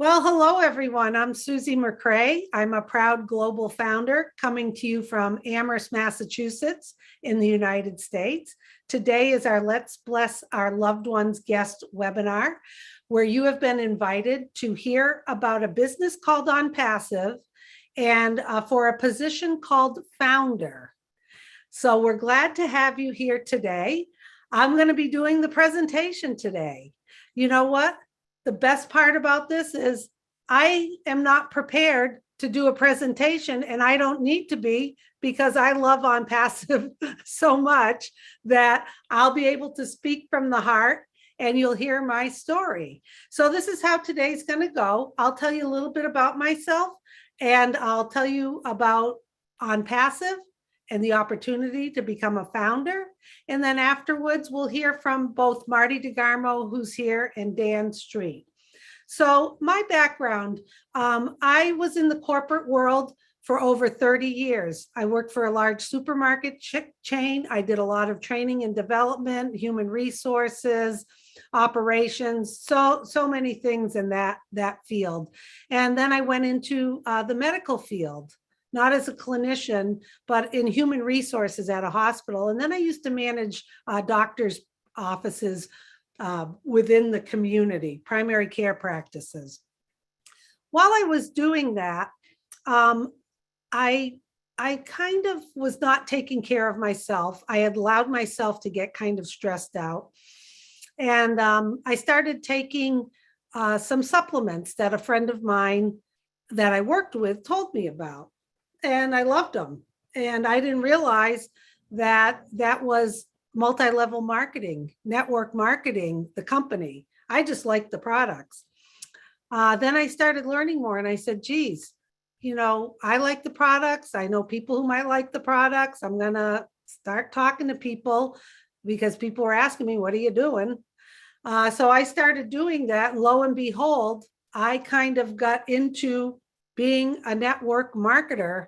Well, hello, everyone. I'm Susie McCrae. I'm a proud global founder coming to you from Amherst, Massachusetts in the United States. Today is our Let's Bless Our Loved Ones guest webinar, where you have been invited to hear about a business called OnPassive and for a position called founder. So we're glad to have you here today. I'm going to be doing the presentation today. You know what? The best part about this is I am not prepared to do a presentation, and I don't need to be, because I love OnPassive so much that I'll be able to speak from the heart and you'll hear my story. So this is how today's going to go. I'll tell you a little bit about myself, and I'll tell you about OnPassive and the opportunity to become a founder. And then afterwards, we'll hear from both Marty DeGarmo, who's here, and Dan Street. So my background, I was in the corporate world for over 30 years. I worked for a large supermarket chain. I did a lot of training and development, human resources, operations, so many things in that field. And then I went into the medical field, not as a clinician, but in human resources at a hospital. And then I used to manage doctors' offices within the community, primary care practices. While I was doing that, I kind of was not taking care of myself. I had allowed myself to get kind of stressed out. And I started taking some supplements that a friend of mine that I worked with told me about. And I loved them. And I didn't realize that that was multi-level marketing, network marketing, the company. I just liked the products. Then I started learning more, and I said, geez, you know, I like the products. I know people who might like the products. I'm going to start talking to people because people were asking me, what are you doing? So I started doing that. And lo and behold, I kind of got into being a network marketer.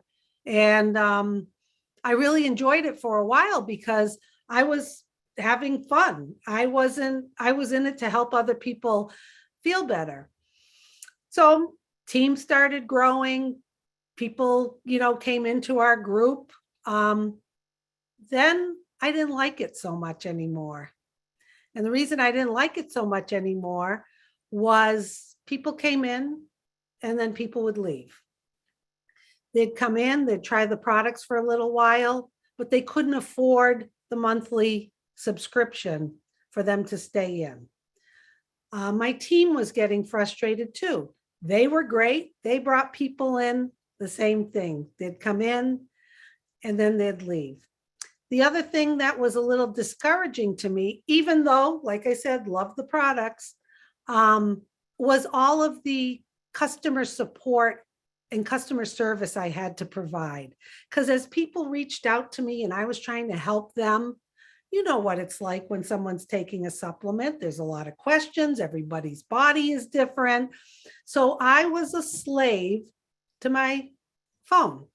And I really enjoyed it for a while because I was having fun. I was in it to help other people feel better. So teams started growing. People, came into our group. Then I didn't like it so much anymore. And the reason I didn't like it so much anymore was people came in and then people would leave. They'd come in, they'd try the products for a little while, but they couldn't afford the monthly subscription for them to stay in. My team was getting frustrated too. They were great. They brought people in, the same thing. They'd come in and then they'd leave. The other thing that was a little discouraging to me, even though, like I said, love the products, was all of the customer support and customer service I had to provide. Because as people reached out to me and I was trying to help them, you know what it's like when someone's taking a supplement. There's a lot of questions. Everybody's body is different. So I was a slave to my phone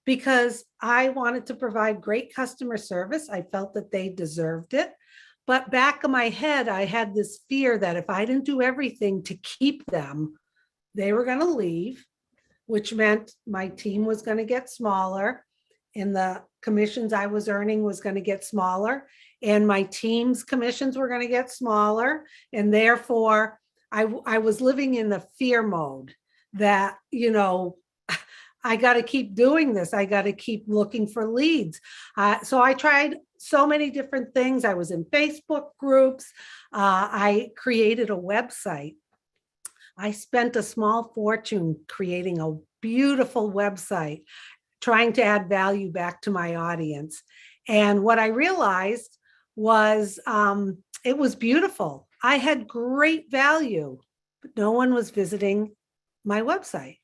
because I wanted to provide great customer service. I felt that they deserved it. But back of my head, I had this fear that if I didn't do everything to keep them, they were going to leave, which meant my team was going to get smaller and the commissions I was earning was going to get smaller and my team's commissions were going to get smaller. And therefore, I was living in the fear mode that, I got to keep doing this. I got to keep looking for leads. So I tried so many different things. I was in Facebook groups. I created a website. I spent a small fortune creating a beautiful website, trying to add value back to my audience. And what I realized was it was beautiful. I had great value, but no one was visiting my website.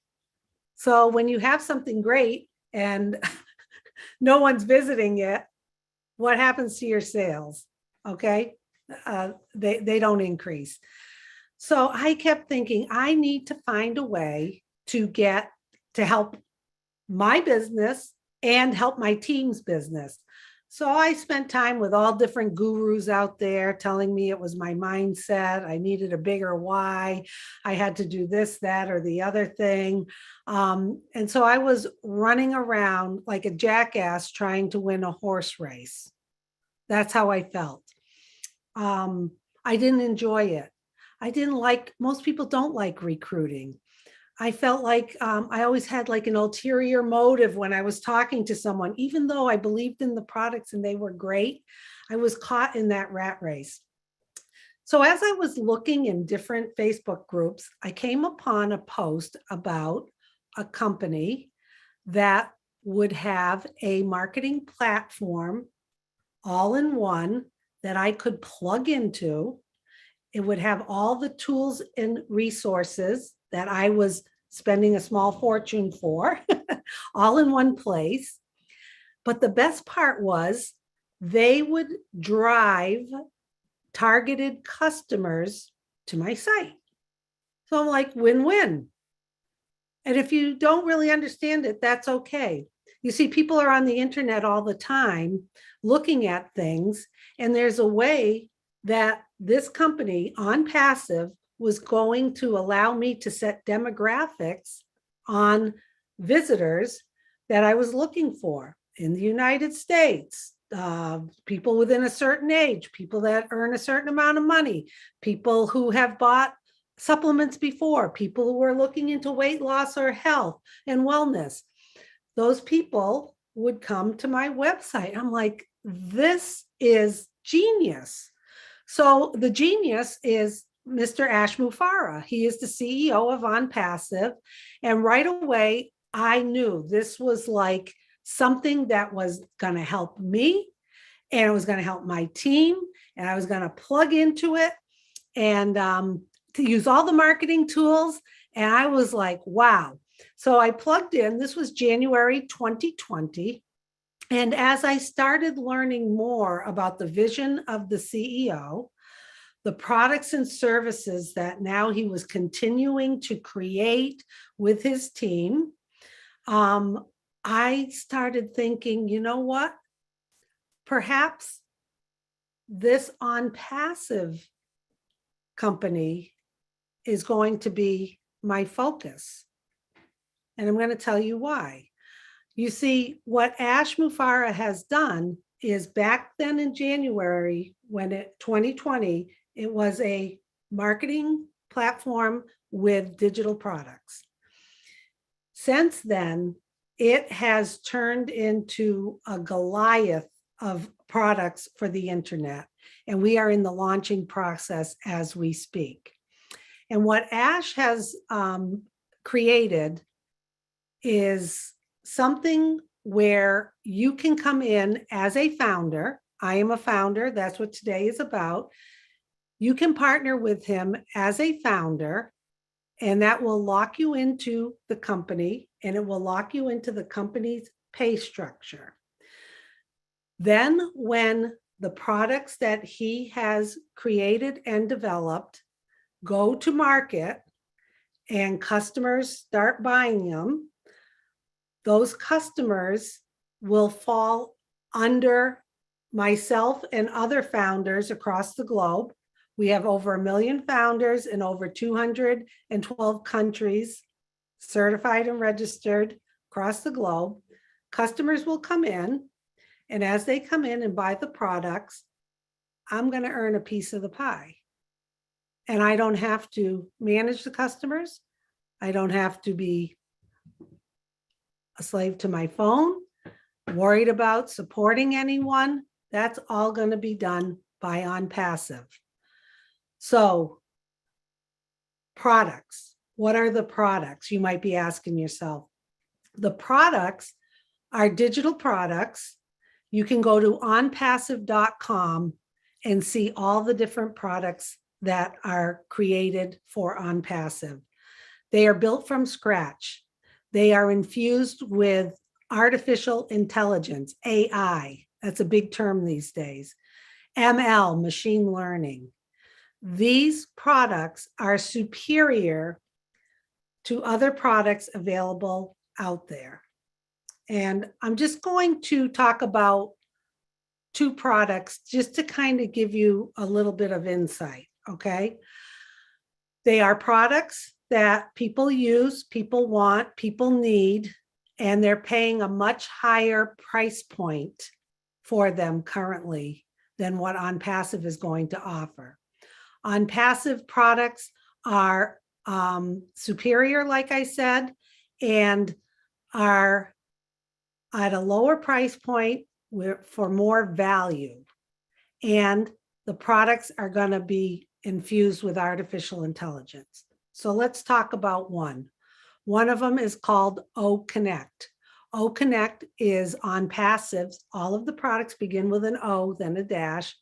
So when you have something great and no one's visiting it, what happens to your sales? Okay, they don't increase. So I kept thinking, I need to find a way to help my business and help my team's business. So I spent time with all different gurus out there telling me it was my mindset. I needed a bigger why. I had to do this, that, or the other thing. And so I was running around like a jackass trying to win a horse race. That's how I felt. I didn't enjoy it. I didn't like, most people don't like recruiting. I felt like I always had like an ulterior motive when I was talking to someone, even though I believed in the products and they were great. I was caught in that rat race. So as I was looking in different Facebook groups, I came upon a post about a company that would have a marketing platform all in one that I could plug into. It would have all the tools and resources that I was spending a small fortune for, all in one place. But the best part was they would drive targeted customers to my site. So I'm like, win-win. And if you don't really understand it, that's okay. You see, people are on the internet all the time looking at things, and there's a way that this company on passive was going to allow me to set demographics on visitors that I was looking for in the United States, people within a certain age, people that earn a certain amount of money, people who have bought supplements before, people who are looking into weight loss or health and wellness. Those people would come to my website. I'm like, this is genius. So the genius is Mr. Ash Mufareh. He is the CEO of On Passive. And right away, I knew this was like something that was going to help me, and it was going to help my team, and I was going to plug into it and to use all the marketing tools. And I was like, wow. So I plugged in. This was January 2020. And as I started learning more about the vision of the CEO, the products and services that now he was continuing to create with his team, I started thinking, you know what? Perhaps this On Passive company is going to be my focus. And I'm going to tell you why. You see, what Ash Mufareh has done is back then in January, 2020, it was a marketing platform with digital products. Since then, it has turned into a Goliath of products for the internet. And we are in the launching process as we speak. And what Ash has created is something where you can come in as a founder. I am a founder. That's what today is about. You can partner with him as a founder, and that will lock you into the company, and it will lock you into the company's pay structure. Then when the products that he has created and developed go to market and customers start buying them, those customers will fall under myself and other founders across the globe. We have over 1 million founders in over 212 countries, certified and registered across the globe. Customers will come in, and as they come in and buy the products, I'm going to earn a piece of the pie. And I don't have to manage the customers. I don't have to be a slave to my phone, worried about supporting anyone. That's all going to be done by On Passive. So, products. What are the products? You might be asking yourself. The products are digital products. You can go to onpassive.com and see all the different products that are created for On Passive. They are built from scratch. They are infused with artificial intelligence, AI. That's a big term these days. ML, machine learning. These products are superior to other products available out there. And I'm just going to talk about two products just to kind of give you a little bit of insight, okay? They are products that people use, people want, people need, and they're paying a much higher price point for them currently than what OnPassive is going to offer. OnPassive products are superior, like I said, and are at a lower price point for more value. And the products are going to be infused with artificial intelligence. So let's talk about one. One of them is called OConnect. OConnect is OnPassive's. All of the products begin with an O, then a dash.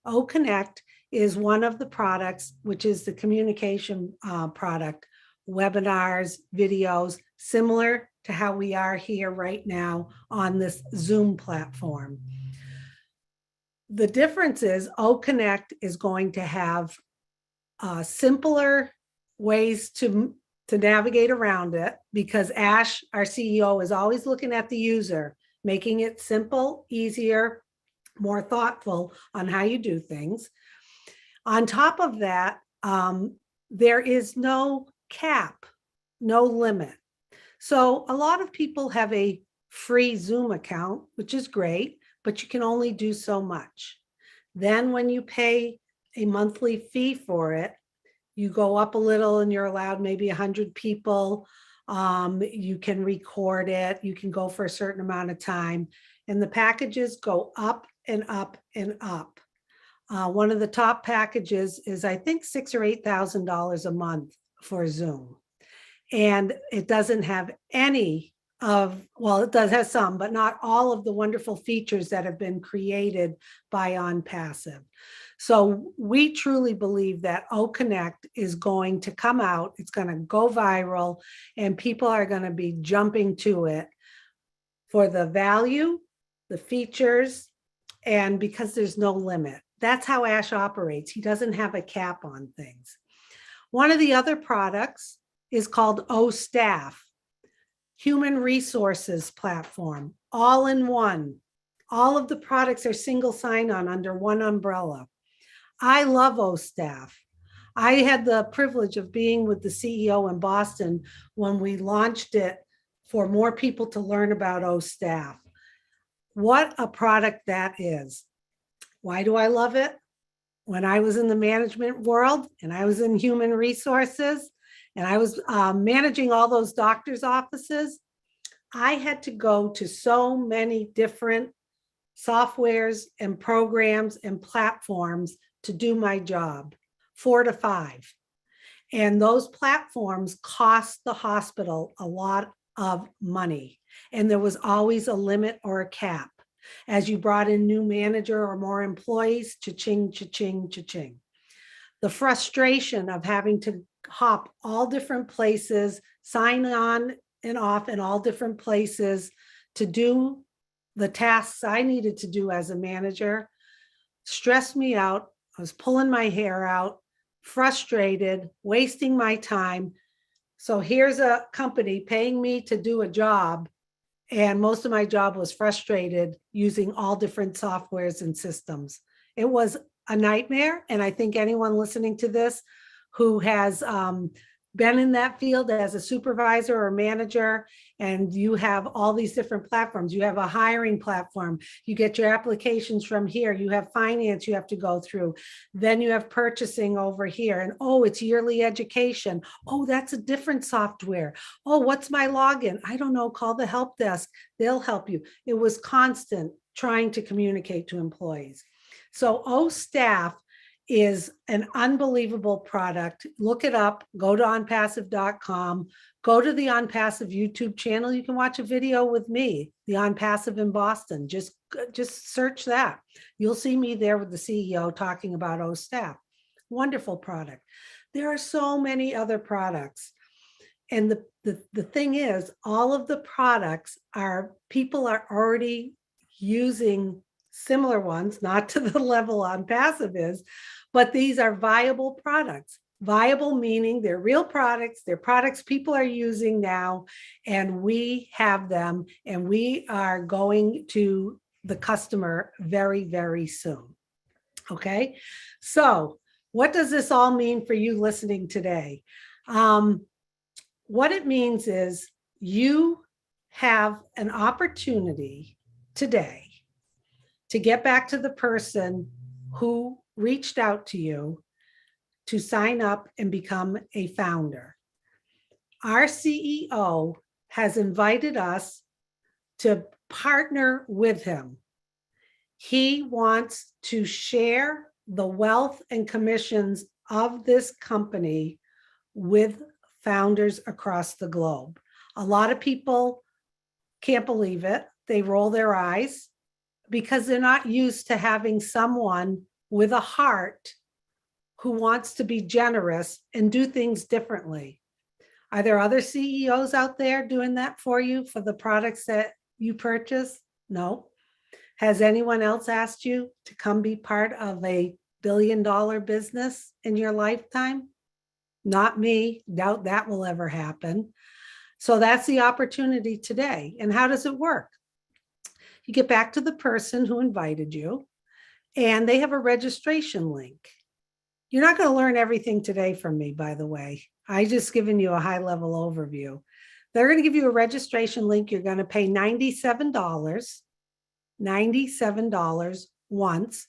OConnect is one of the products, which is the communication product, webinars, videos, similar to how we are here right now on this Zoom platform. The difference is OConnect is going to have simpler ways to navigate around it, because Ash, our CEO, is always looking at the user, making it simple, easier, more thoughtful on how you do things. On top of that, there is no cap, no limit. So a lot of people have a free Zoom account, which is great, but you can only do so much. Then when you pay a monthly fee for it, you go up a little and you're allowed maybe 100 people. You can record it. You can go for a certain amount of time. And the packages go up and up and up. One of the top packages is, I think, $6,000 or $8,000 a month for Zoom. And it doesn't have any of, well, it does have some, but not all of the wonderful features that have been created by OnPassive. So we truly believe that OConnect is going to come out, it's going to go viral, and people are going to be jumping to it for the value, the features, and because there's no limit. That's how Ash operates. He doesn't have a cap on things. One of the other products is called OStaff, Human Resources Platform, all in one. All of the products are single sign-on under one umbrella. I love OStaff. I had the privilege of being with the CEO in Boston when we launched it for more people to learn about OStaff. What a product that is. Why do I love it? When I was in the management world and I was in human resources and I was managing all those doctors' offices, I had to go to so many different softwares and programs and platforms to do my job, 4 to 5. And those platforms cost the hospital a lot of money. And there was always a limit or a cap. As you brought in new manager or more employees, cha-ching, cha-ching, cha-ching. The frustration of having to hop all different places, sign on and off in all different places to do the tasks I needed to do as a manager stressed me out. I was pulling my hair out, frustrated, wasting my time. So here's a company paying me to do a job, and most of my job was frustrated using all different softwares and systems. It was a nightmare. And I think anyone listening to this who has been in that field as a supervisor or manager, and you have all these different platforms. You have a hiring platform. You get your applications from here. You have finance you have to go through. Then you have purchasing over here. And oh, it's yearly education. Oh, that's a different software. Oh, what's my login? I don't know. Call the help desk. They'll help you. It was constant trying to communicate to employees. So OStaff is an unbelievable product. Look it up, go to onpassive.com, go to the OnPassive YouTube channel. You can watch a video with me, the OnPassive in Boston. Just search that. You'll see me there with the CEO talking about OStaff. Wonderful product. There are so many other products. And the thing is, all of the products people are already using similar ones, not to the level OnPassive is, but these are viable products. Viable meaning they're real products, they're products people are using now, and we have them, and we are going to the customer very, very soon. Okay, so what does this all mean for you listening today? What it means is you have an opportunity today to get back to the person who reached out to you to sign up and become a founder. Our CEO has invited us to partner with him. He wants to share the wealth and commissions of this company with founders across the globe. A lot of people can't believe it. They roll their eyes because they're not used to having someone with a heart who wants to be generous and do things differently. Are there other CEOs out there doing that for you for the products that you purchase? No. Has anyone else asked you to come be part of a billion-dollar business in your lifetime? Not me. Doubt that will ever happen. So that's the opportunity today. And how does it work? You get back to the person who invited you, and they have a registration link. You're not going to learn everything today from me, by the way. I just given you a high-level overview. They're going to give you a registration link. You're going to pay $97 once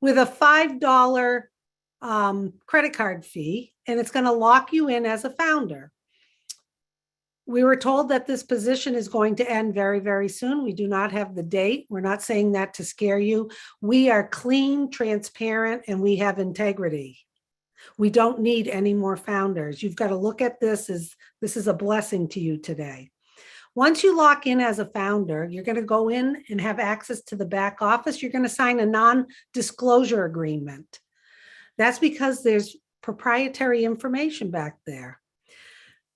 with a $5 credit card fee, and it's going to lock you in as a founder. We were told that this position is going to end very, very soon. We do not have the date. We're not saying that to scare you. We are clean, transparent, and we have integrity. We don't need any more founders. You've got to look at this as this is a blessing to you today. Once you lock in as a founder, you're going to go in and have access to the back office. You're going to sign a non-disclosure agreement. That's because there's proprietary information back there.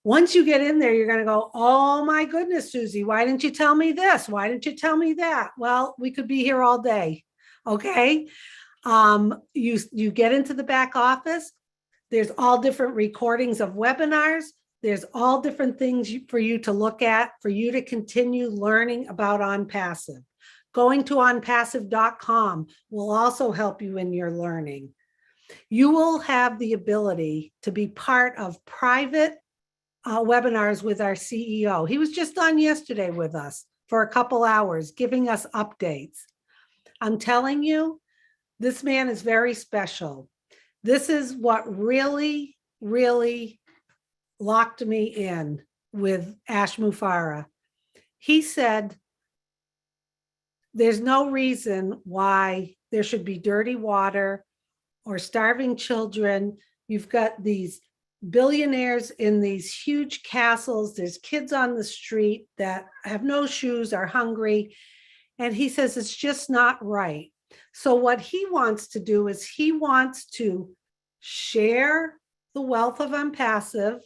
Once you get in there, you're going to go, oh my goodness, Susie, why didn't you tell me this? Why didn't you tell me that? Well, we could be here all day. Okay. You get into the back office. There's all different recordings of webinars. There's all different things for you to look at, for you to continue learning about OnPassive. Going to onpassive.com will also help you in your learning. You will have the ability to be part of private webinars with our CEO. He was just on yesterday with us for a couple hours, giving us updates. I'm telling you, this man is very special. This is what really, really locked me in with Ash Mufareh. He said, there's no reason why there should be dirty water or starving children. You've got these billionaires in these huge castles. There's kids on the street that have no shoes, are hungry. And he says it's just not right. So what he wants to do is he wants to share the wealth of OnPassive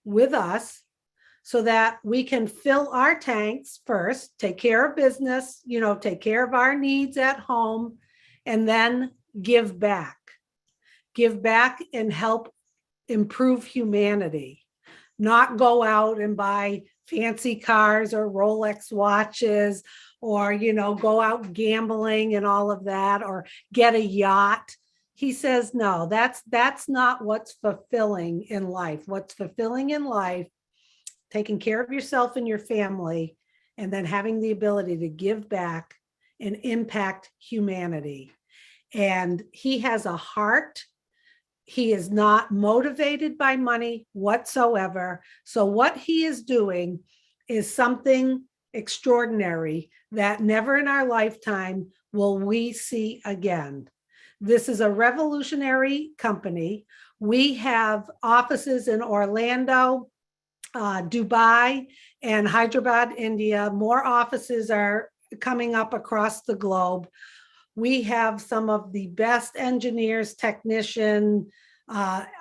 with us so that we can fill our tanks first, take care of business, take care of our needs at home, and then give back and help improve humanity, not go out and buy fancy cars or Rolex watches or, go out gambling and all of that, or get a yacht. He says, no, that's not what's fulfilling in life. What's fulfilling in life, taking care of yourself and your family, and then having the ability to give back and impact humanity. And he has a heart. He is not motivated by money whatsoever. So what he is doing is something extraordinary that never in our lifetime will we see again. This is a revolutionary company. We have offices in Orlando, Dubai, and Hyderabad, India. More offices are coming up across the globe. We have some of the best engineers, technician,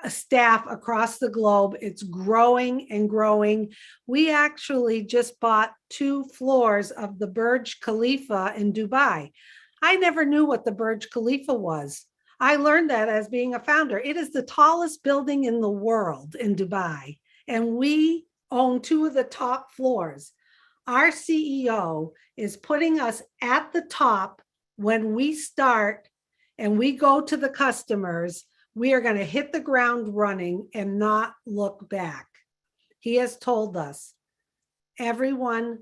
staff across the globe. It's growing and growing. We actually just bought 2 floors of the Burj Khalifa in Dubai. I never knew what the Burj Khalifa was. I learned that as being a founder. It is the tallest building in the world in Dubai, and we own 2 of the top floors. Our CEO is putting us at the top when we start and we go to the customers. We are going to hit the ground running and not look back. He has told us everyone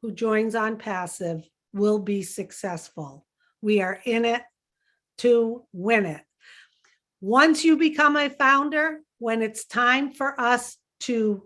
who joins on Passive will be successful. We are in it to win it. Once you become a founder, when it's time for us to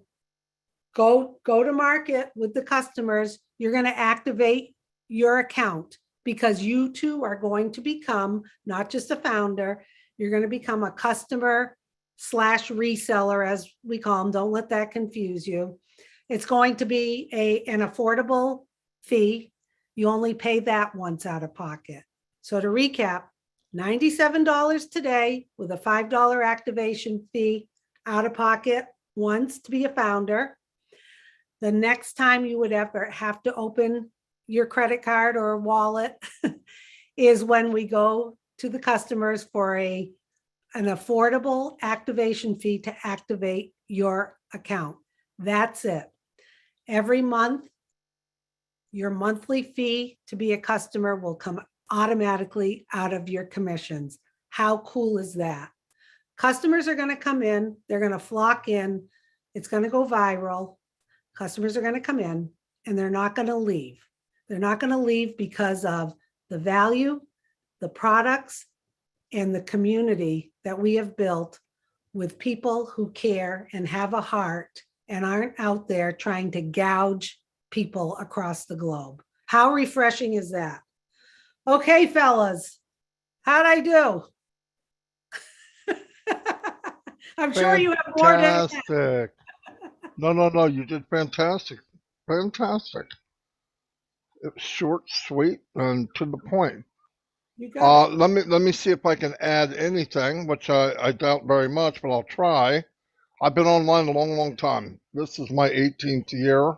go to market with the customers, you're going to activate your account, because you too are going to become not just a founder, you're going to become a customer / reseller, as we call them. Don't let that confuse you. It's going to be an affordable fee. You only pay that once out of pocket. So to recap, $97 today with a $5 activation fee out of pocket once to be a founder. The next time you would ever have to open your credit card or wallet is when we go to the customers for an affordable activation fee to activate your account. That's it. Every month, your monthly fee to be a customer will come automatically out of your commissions. How cool is that? Customers are going to come in, they're going to flock in, it's going to go viral. Customers are going to come in and they're not going to leave. They're not going to leave because of the value, the products, and the community that we have built with people who care and have a heart and aren't out there trying to gouge people across the globe. How refreshing is that? Okay, fellas, how'd I do? I'm sure you have more to add. Fantastic. No, you did fantastic. Fantastic. It was short, sweet, and to the point. You got it. Let me see if I can add anything, which I doubt very much, but I'll try. I've been online a long time. This is my 18th year.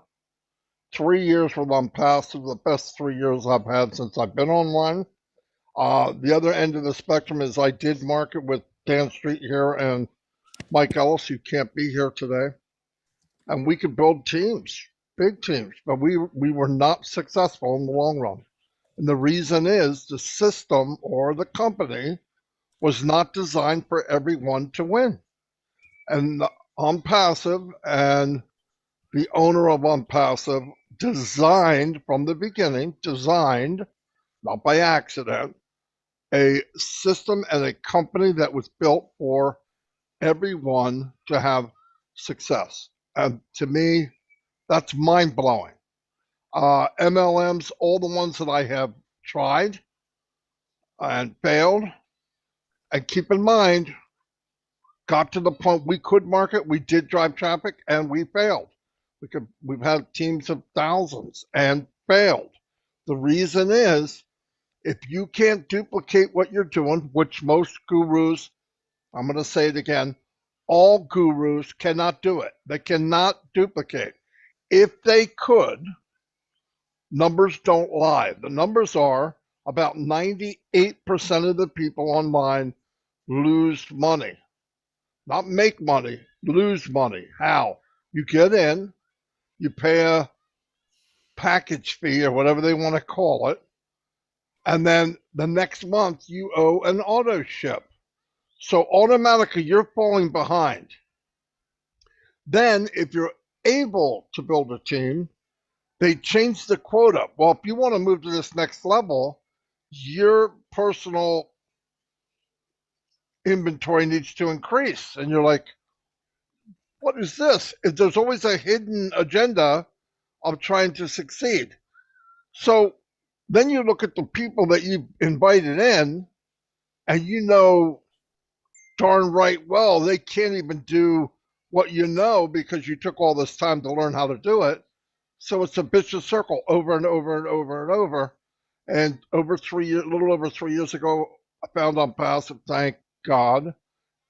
3 years with OnPassive, the best 3 years I've had since I've been online. The other end of the spectrum is I did market with Dan Street here and Mike Ellis, who can't be here today. And we could build teams, big teams, but we were not successful in the long run. And the reason is the system or the company was not designed for everyone to win. And OnPassive and the owner of OnPassive designed from the beginning, not by accident, a system and a company that was built for everyone to have success. And to me, that's mind-blowing. MLMs, all the ones that I have tried and failed, and keep in mind, got to the point we could market, we did drive traffic, and we failed. We've had teams of thousands and failed. The reason is, if you can't duplicate what you're doing, which most gurus, I'm going to say it again, all gurus cannot do it. They cannot duplicate. If they could, numbers don't lie. The numbers are about 98% of the people online lose money. Not make money, lose money. How? You get in, you pay a package fee or whatever they want to call it, and then the next month you owe an auto ship. So automatically you're falling behind. Then if you're able to build a team, they change the quota. Well, if you want to move to this next level, your personal inventory needs to increase. And you're like, what is this? There's always a hidden agenda of trying to succeed. So then you look at the people that you've invited in, and you know darn right well they can't even do what you know because you took all this time to learn how to do it. So it's a vicious circle over and over and over and over. And a little over 3 years ago, I found OnPassive, thank God.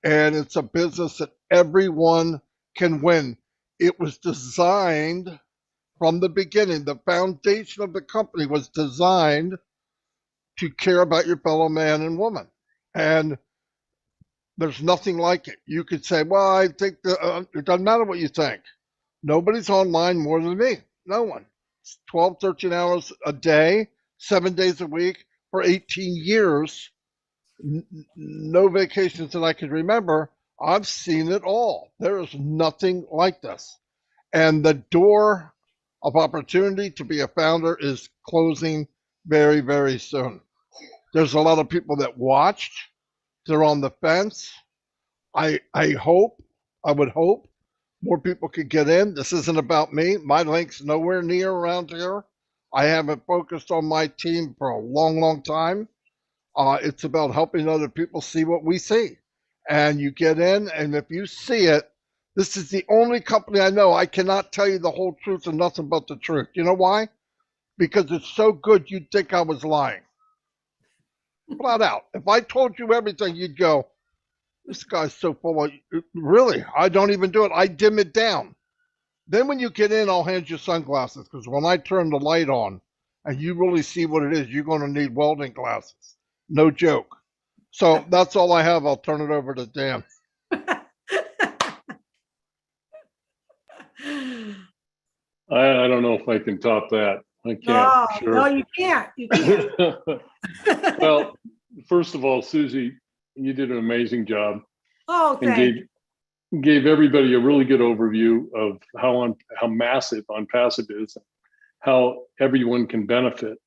And it's a business that everyone can win. It was designed from the beginning. The foundation of the company was designed to care about your fellow man and woman. And there's nothing like it. You could say, well, I think it doesn't matter what you think. Nobody's online more than me. No one. 12, 13 hours a day, 7 days a week for 18 years, no vacations that I can remember. I've seen it all. There is nothing like this. And the door of opportunity to be a founder is closing very, very soon. There's a lot of people that watched. They're on the fence. I would hope more people could get in. This isn't about me. My link's nowhere near around here. I haven't focused on my team for a long, long time. It's about helping other people see what we see. And you get in, and if you see it, this is the only company I know. I cannot tell you the whole truth and nothing but the truth. You know why? Because it's so good you'd think I was lying. Flat out. If I told you everything, you'd go, this guy's so full of, really, I don't even do it. I dim it down. Then when you get in, I'll hand you sunglasses, because when I turn the light on and you really see what it is, you're going to need welding glasses. No joke. So that's all I have. I'll turn it over to Dan. I don't know if I can top that. I can't. No, sure. no, you can't. You can't. Well, first of all, Susie, you did an amazing job. Oh, and thank you. gave everybody a really good overview of how massive OnPassive is, how everyone can benefit.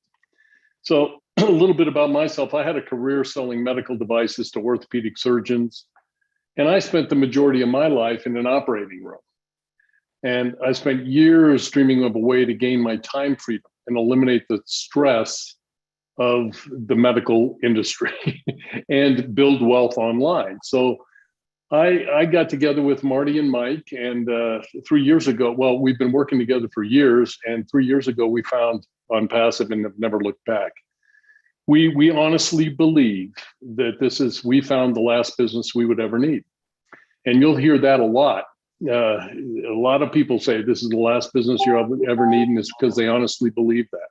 So a little bit about myself. I had a career selling medical devices to orthopedic surgeons, and I spent the majority of my life in an operating room. And I spent years dreaming of a way to gain my time freedom and eliminate the stress of the medical industry and build wealth online. So I got together with Marty and Mike, and 3 years ago, well, we've been working together for years, and 3 years ago we found OnPassive and have never looked back. We honestly believe that we found the last business we would ever need. And you'll hear that a lot. A lot of people say this is the last business you'll ever need, and it's because they honestly believe that.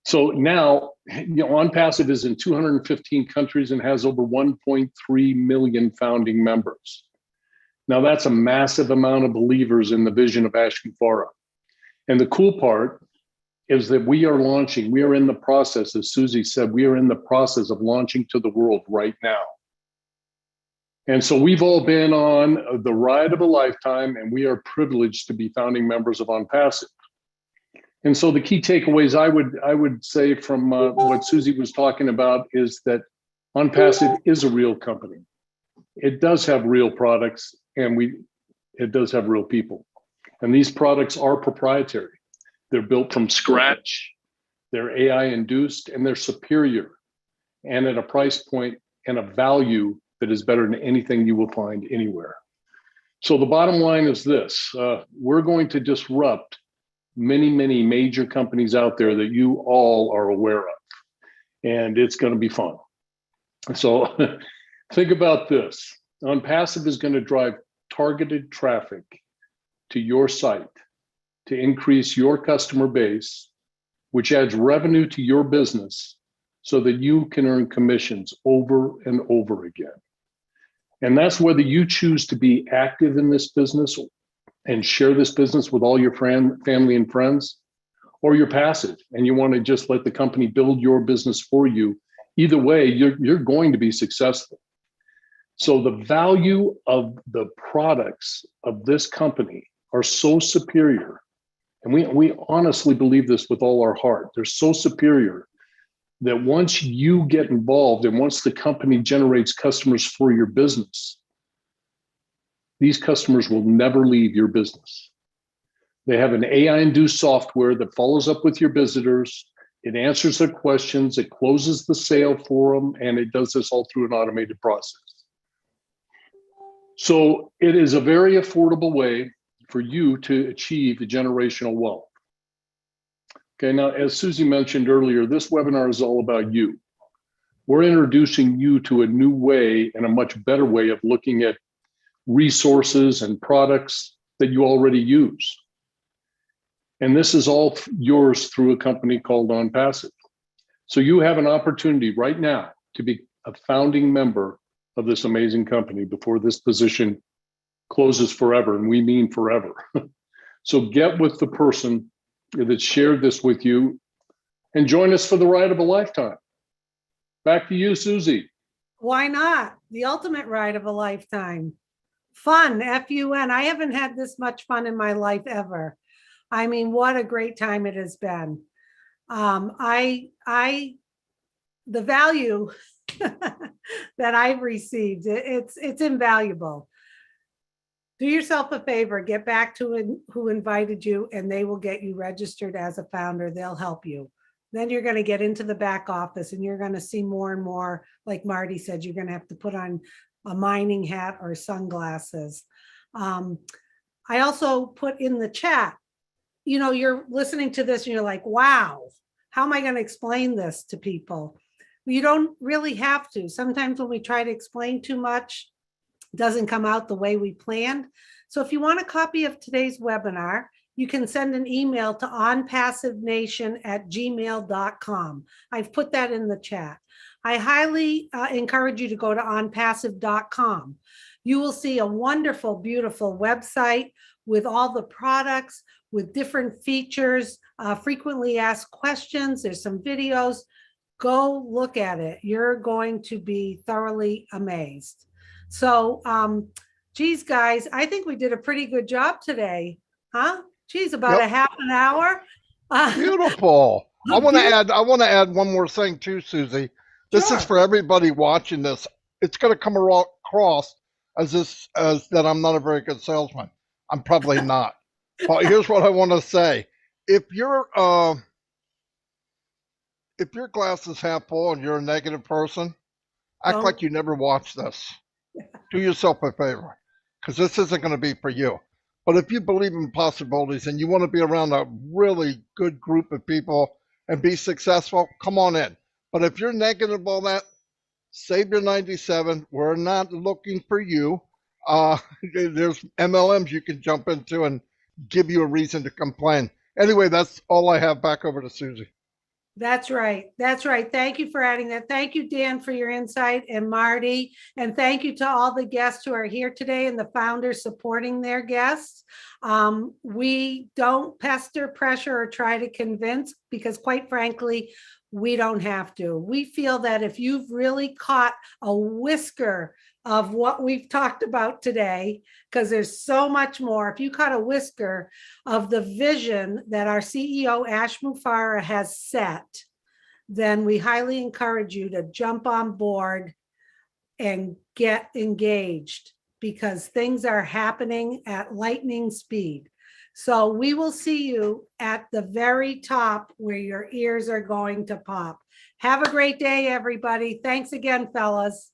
So now, OnPassive is in 215 countries and has over 1.3 million founding members. Now, that's a massive amount of believers in the vision of Ashton Farah. And the cool part is that we are in the process, as Susie said, we are in the process of launching to the world right now. And so we've all been on the ride of a lifetime, and we are privileged to be founding members of OnPassive. And so the key takeaways I would say from what Susie was talking about is that OnPassive is a real company. It does have real products, and it does have real people. And these products are proprietary. They're built from scratch, they're AI induced, and they're superior, and at a price point and a value that is better than anything you will find anywhere. So the bottom line is this: we're going to disrupt many, many major companies out there that you all are aware of, and it's going to be fun. So think about this. OnPassive is going to drive targeted traffic to your site to increase your customer base, which adds revenue to your business so that you can earn commissions over and over again. And that's whether you choose to be active in this business and share this business with all your family and friends, or you're passive and you want to just let the company build your business for you. Either way, you're going to be successful. So the value of the products of this company are so superior, and we honestly believe this with all our heart. They're so superior that once you get involved and once the company generates customers for your business, these customers will never leave your business. They have an AI-induced software that follows up with your visitors. It answers their questions, it closes the sale for them, and it does this all through an automated process. So it is a very affordable way for you to achieve the generational wealth. Okay, now, as Susie mentioned earlier, this webinar is all about you. We're introducing you to a new way and a much better way of looking at resources and products that you already use. And this is all yours through a company called OnPassive. So you have an opportunity right now to be a founding member of this amazing company before this position closes forever, and we mean forever. So get with the person that shared this with you, and join us for the ride of a lifetime. Back to you, Susie. Why not? The ultimate ride of a lifetime. Fun, F-U-N. I haven't had this much fun in my life ever. I mean, what a great time it has been. The value that I've received, it's invaluable. Do yourself a favor, get back to who invited you, and they will get you registered as a founder. They'll help you. Then you're going to get into the back office and you're going to see more and more, like Marty said, you're going to have to put on a mining hat or sunglasses. I also put in the chat, you know, you're listening to this and you're like, wow, how am I going to explain this to people? You don't really have to. Sometimes when we try to explain too much, it doesn't come out the way we planned. So if you want a copy of today's webinar, you can send an email to onpassivenation@gmail.com. I've put that in the chat. I highly encourage you to go to onpassive.com. You will see a wonderful, beautiful website with all the products, with different features, frequently asked questions. There's some videos. Go look at it. You're going to be thoroughly amazed. So, geez, guys, I think we did a pretty good job today, huh? Geez, about a half an hour. Beautiful. I want to add one more thing too, Susie. This is for everybody watching this. It's going to come across as that I'm not a very good salesman. I'm probably not. But here's what I want to say. If your glass is half full and you're a negative person, act like you never watched this. Do yourself a favor, because this isn't going to be for you. But if you believe in possibilities and you want to be around a really good group of people and be successful, come on in. But if you're negative all that, save your 97. We're not looking for you. There's MLMs you can jump into and give you a reason to complain. Anyway, that's all I have. Back over to Susie. That's right. That's right. Thank you for adding that. Thank you, Dan, for your insight, and Marty. And thank you to all the guests who are here today and the founders supporting their guests. We don't pester, pressure, or try to convince, because quite frankly, we don't have to. We feel that if you've really caught a whisker of what we've talked about today, because there's so much more, if you caught a whisker of the vision that our CEO, Ash Mufareh, has set, then we highly encourage you to jump on board and get engaged, because things are happening at lightning speed. So we will see you at the very top where your ears are going to pop. Have a great day, everybody. Thanks again, fellas.